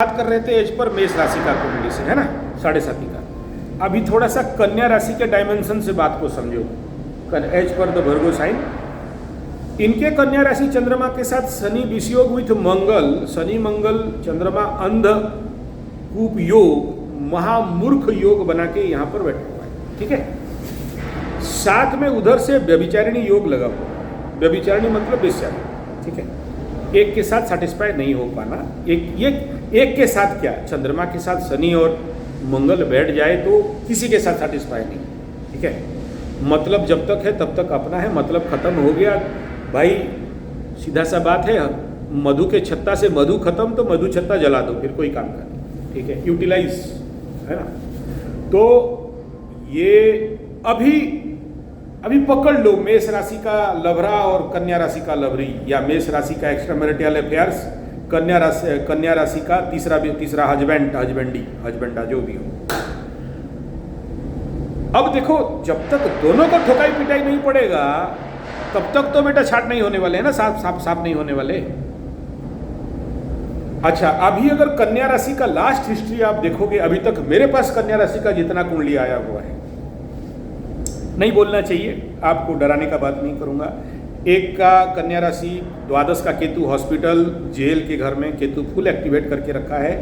बात कर रहे थे एज पर मेष राशि का कुंडली से, है ना, 7.5 का। अभी थोड़ा सा कन्या राशि के डायमेंशन से बात को समझो। As per the Virgo sign, इनके कन्या राशि चंद्रमा के साथ शनि विषयोग विथ मंगल, शनि मंगल चंद्रमा अंध कूप योग, महामूर्ख योग बना के यहाँ पर बैठा हुआ है, ठीक है। साथ में उधर से व्यभिचारिणी योग लगा हुआ है। व्यभिचारिणी मतलब बेश्या, ठीक है। एक के साथ सेटिस्फाई नहीं हो पाना, एक के साथ क्या, चंद्रमा के साथ शनि और मंगल बैठ जाए तो किसी के साथ सेटिस्फाई नहीं, ठीक है। मतलब जब तक है तब तक अपना है, मतलब खत्म हो गया भाई, सीधा सा बात है। मधु के छत्ता से मधु खत्म तो मधु छत्ता जला दो, फिर कोई काम का नहीं, ठीक है, यूटिलाइज, है ना। तो ये अभी पकड़ लो मेष राशि का लभरा और कन्या राशि का लभरी, या मेष राशि का एक्स्ट्रा मैरिटल अफेयर्स, कन्या राशि का तीसरा हस्बैंडा जो भी हो। अब देखो, जब तक दोनों को ठोकाई पिटाई नहीं पड़ेगा तब तक तो बेटा छाट नहीं होने वाले हैं ना, साफ नहीं होने वाले। अच्छा, अभी अगर कन्या राशि का लास्ट हिस्ट्री आप देखोगे, अभी तक मेरे पास कन्या राशि का जितना कुंडली आया हुआ है, नहीं बोलना चाहिए, आपको डराने का बात नहीं करूंगा। एक का कन्या राशि द्वादश का केतु हॉस्पिटल जेल के घर में केतु फुल एक्टिवेट करके रखा है,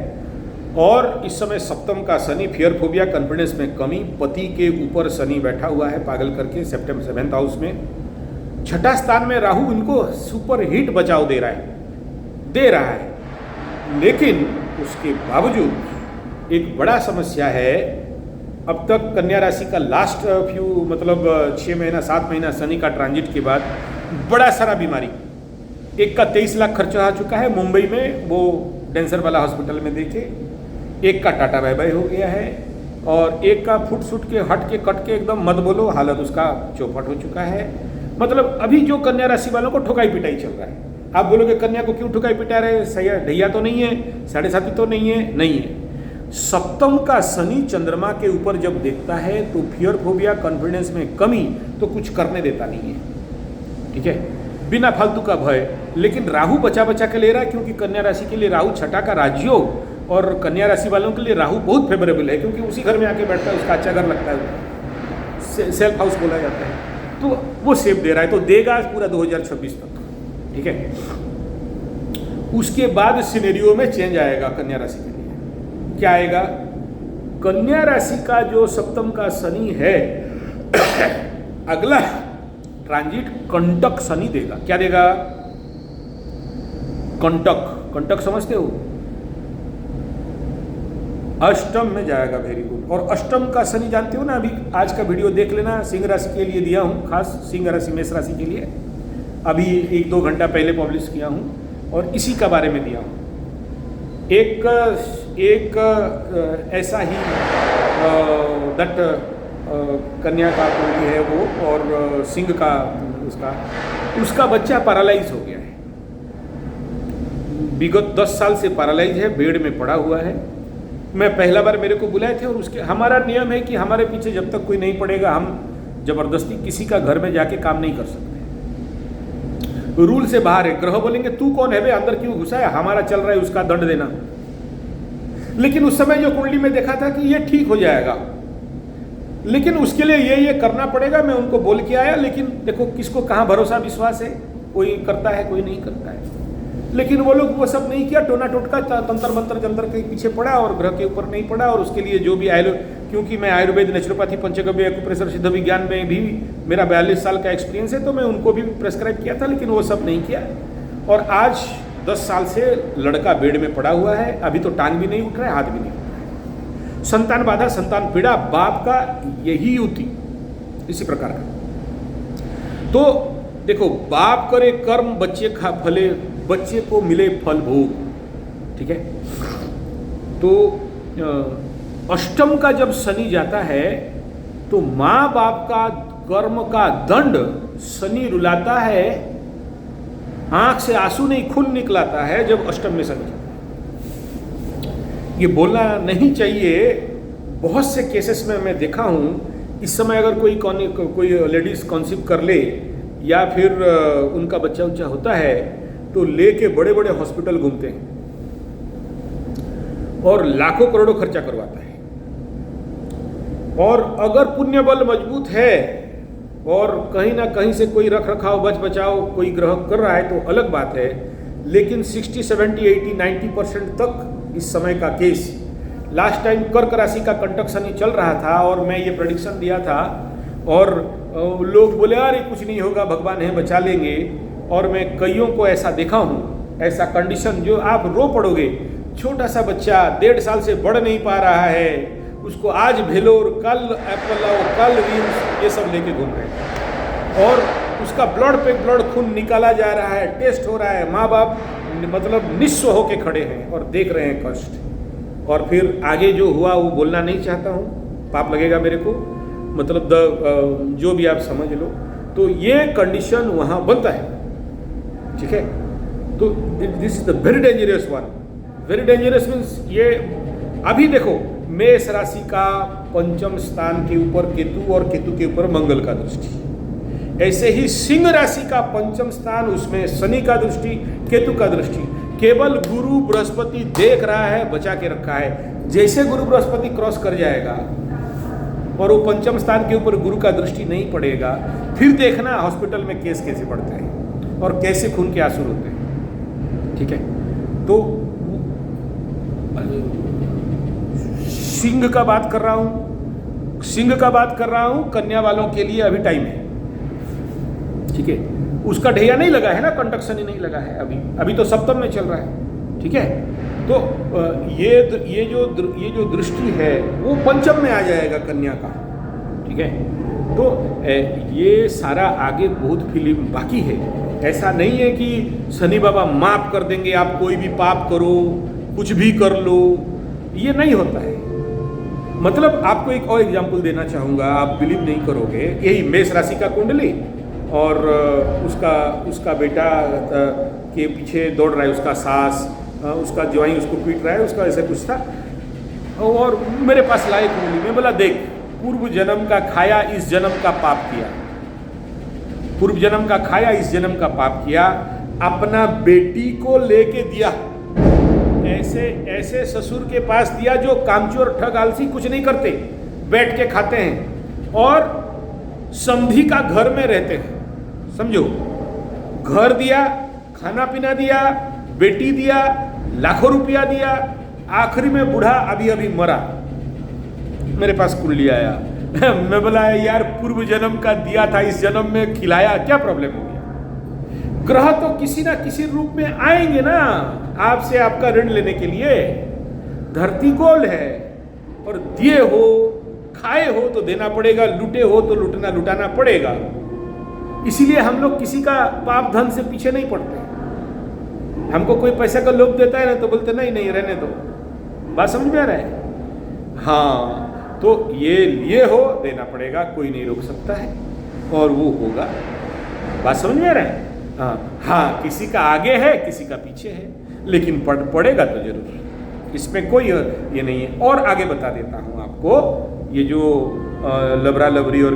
और इस समय सप्तम का शनि फियर फोबिया कॉन्फिडेंस में कमी, पति के ऊपर शनि बैठा हुआ है पागल करके सेप्टेम्बर 7th हाउस में। छठा स्थान में राहु इनको सुपर हिट बचाव दे रहा है, लेकिन उसके बावजूद एक बड़ा समस्या है। अब तक कन्या राशि का लास्ट मतलब 6 महीना 7 महीना शनि का ट्रांजिट के बाद बड़ा सारा बीमारी, एक का 23 लाख खर्चा आ चुका है मुंबई में, वो डेंसर वाला हॉस्पिटल में देखे, एक का टाटा बाय बाय हो गया है, और एक का फुट सुट के हट के कट के एकदम मत बोलो हालत उसका चौपट हो चुका है। मतलब अभी जो कन्या राशि वालों को ठुकाई पिटाई चल रहा है। आप बोलोगे कन्या को क्यों ठुकाई पिटा रहे, सही ढैया तो नहीं है, 7.5 तो नहीं है। सप्तम का शनि चंद्रमा के ऊपर जब देखता है तो फियर फोबिया कॉन्फिडेंस में कमी, तो कुछ करने देता नहीं है, ठीक है, बिना फालतू का भय। लेकिन राहु बचा के ले रहा है, क्योंकि कन्या राशि के लिए राहु छठा का राजयोग, और कन्या राशि वालों के लिए राहु बहुत फेवरेबल है, क्योंकि उसी घर में आके बैठता है, उसका अच्छा घर लगता है, सेल्फ हाउस बोला जाता है, तो वो सेफ दे रहा है, तो देगा पूरा 2026 तक, ठीक है। उसके बाद सिनेरियो में चेंज आएगा कन्या राशि के लिए। क्या आएगा? कन्या राशि का जो सप्तम का शनि है अगला ट्रांजिट कंटक शनि देगा। क्या देगा? कंटक समझते हो? अष्टम में जाएगा, वेरी गुड। और अष्टम का शनि जानते हो ना, अभी आज का वीडियो देख लेना, सिंह राशि के लिए दिया हूँ, खास सिंह राशि मेष राशि के लिए, अभी 1-2 घंटा पहले पब्लिश किया हूँ, और इसी का बारे में दिया हूँ। एक ऐसा ही दट कन्या का कुंडली है वो, और सिंह का उसका बच्चा पैरालाइज हो गया है, विगत 10 साल से पैरालाइज है, बेड में पड़ा हुआ है। मैं पहला बार मेरे को बुलाए थे, और उसके हमारा नियम है कि हमारे पीछे जब तक कोई नहीं पड़ेगा हम जबरदस्ती किसी का घर में जाके काम नहीं कर सकते, रूल से बाहर है। ग्रह बोलेंगे तू कौन है बे, अंदर क्यों घुसा है, हमारा चल रहा है, उसका दंड देना। लेकिन उस समय जो कुंडली में देखा था कि ये ठीक हो जाएगा, लेकिन उसके लिए ये करना पड़ेगा, मैं उनको बोल के आया। लेकिन देखो किसको कहाँ भरोसा विश्वास है, कोई करता है कोई नहीं करता है। लेकिन वो लोग वो सब नहीं किया, टोना टोटका तंत्र मंत्र जंतर के पीछे पड़ा, और ग्रह के ऊपर नहीं पड़ा। और उसके लिए जो भी क्योंकि मैं आयुर्वेद, नेचुरोपैथी, पंचगव्य, एक्यूप्रेशर, सिद्ध विज्ञान में भी मेरा 42 साल का एक्सपीरियंस है, तो मैं उनको भी प्रेस्क्राइब किया था, लेकिन वो सब नहीं किया। और आज 10 साल से लड़का बेड में पड़ा हुआ है, अभी तो टांग भी नहीं उठ रहा है, हाथ भी नहीं उठ रहा है। संतान बाधा, संतान पीड़ा, बाप का यही युति इसी प्रकार का। तो देखो, बाप करे कर्म, बच्चे खा फले, बच्चे को मिले फल भोग, ठीक है। तो अष्टम का जब शनि जाता है तो माँ बाप का कर्म का दंड शनि रुलाता है, आंख से आंसू नहीं खून निकलाता है जब अष्टम में शनि जाता है। ये बोलना नहीं चाहिए, बहुत से केसेस में मैं देखा हूँ। इस समय अगर कोई लेडीज कॉन्सीव कर ले, या फिर उनका बच्चा होता है, तो लेके बड़े बड़े हॉस्पिटल घूमते हैं। और लाखों करोड़ों खर्चा करवाता है। और अगर पुण्य बल मजबूत है और कहीं ना कहीं से कोई रख रखाव बच बचाव कोई ग्रह कर रहा है तो अलग बात है, लेकिन 60, 70, 80, 90% तक इस समय का केस। लास्ट टाइम कर्क राशि का कंटक शनि चल रहा था और मैं ये प्रेडिक्शन दिया था और लोग बोले अरे कुछ नहीं होगा, भगवान है बचा लेंगे। और मैं कईयों को ऐसा देखा हूँ, ऐसा कंडीशन जो आप रो पड़ोगे। छोटा सा बच्चा 1.5 साल से बढ़ नहीं पा रहा है, उसको आज भेलोर, कल एप्पल, कल रील्स, ये सब लेके घूम रहे हैं और उसका ब्लड पे ब्लड खून निकाला जा रहा है, टेस्ट हो रहा है। माँ बाप मतलब निस्व होके खड़े हैं और देख रहे हैं कष्ट। और फिर आगे जो हुआ वो बोलना नहीं चाहता हूँ, पाप लगेगा मेरे को, मतलब जो भी आप समझ लो। तो ये कंडीशन वहाँ बनता है, ठीक है। तो this is the very dangerous one. Very dangerous means ये अभी देखो मेष राशि का पंचम स्थान के ऊपर केतु और केतु के ऊपर मंगल का दृष्टि। ऐसे ही सिंह राशि का पंचम स्थान, उसमें शनि का दृष्टि, केतु का दृष्टि। केवल गुरु बृहस्पति देख रहा है, बचा के रखा है। जैसे गुरु बृहस्पति क्रॉस कर जाएगा और वो पंचम स्थान के ऊपर गुरु का दृष्टि नहीं पड़ेगा, फिर देखना हॉस्पिटल में केस कैसे पड़ते हैं और कैसे खून के आंसू होते हैं, ठीक है। तो सिंह का बात कर रहा हूं, सिंह का बात कर रहा हूं, कन्या वालों के लिए अभी टाइम है, ठीक है। उसका ढैया नहीं लगा है ना, कंटक शनि नहीं लगा है अभी तो सप्तम में चल रहा है, ठीक है। तो ये जो दृष्टि है वो पंचम में आ जाएगा कन्या का, ठीक है। तो ये सारा आगे बहुत फिल्म बाकी है। ऐसा नहीं है कि शनि बाबा माफ कर देंगे, आप कोई भी पाप करो, कुछ भी कर लो, ये नहीं होता है। मतलब आपको एक और एग्जाम्पल देना चाहूँगा, आप बिलीव नहीं करोगे। यही मेष राशि का कुंडली और उसका बेटा के पीछे दौड़ रहा है, उसका सास, उसका ज्वाई उसको पीट रहा है, उसका ऐसा कुछ था। और मेरे पास लाए कुंडली में, बोला देख पूर्व जन्म का खाया, इस जन्म का पाप किया, पूर्व जन्म का खाया, इस जन्म का पाप किया, अपना बेटी को लेके दिया, ऐसे ससुर के पास दिया जो कामचोर ठग आलसी कुछ नहीं करते, बैठ के खाते हैं और समधी का घर में रहते हैं। समझो, घर दिया, खाना पीना दिया, बेटी दिया, लाखों रुपया दिया, आखिरी में बूढ़ा अभी मरा। मेरे पास कुंडली आया मैं बोला यार पूर्व जन्म का दिया था, इस जन्म में खिलाया, क्या प्रॉब्लम हो गया? ग्रह तो किसी ना किसी रूप में आएंगे ना आपसे, आपका ऋण लेने के लिए। धरती गोल है और दिए हो, खाए हो तो देना पड़ेगा, लूटे हो तो लुटाना पड़ेगा। इसीलिए हम लोग किसी का पाप धन से पीछे नहीं पड़ते। हमको कोई पैसा का लोभ देता है ना तो बोलते नहीं रहने दो। बात समझ में आ रहा है? हाँ, तो ये लिए हो देना पड़ेगा, कोई नहीं रोक सकता है और वो होगा। बात समझ में आ रहा है? हाँ, किसी का आगे है, किसी का पीछे है, लेकिन पड़ेगा तो जरूर, इसमें कोई ये नहीं है। और आगे बता देता हूँ आपको, ये जो लबरा लबरी और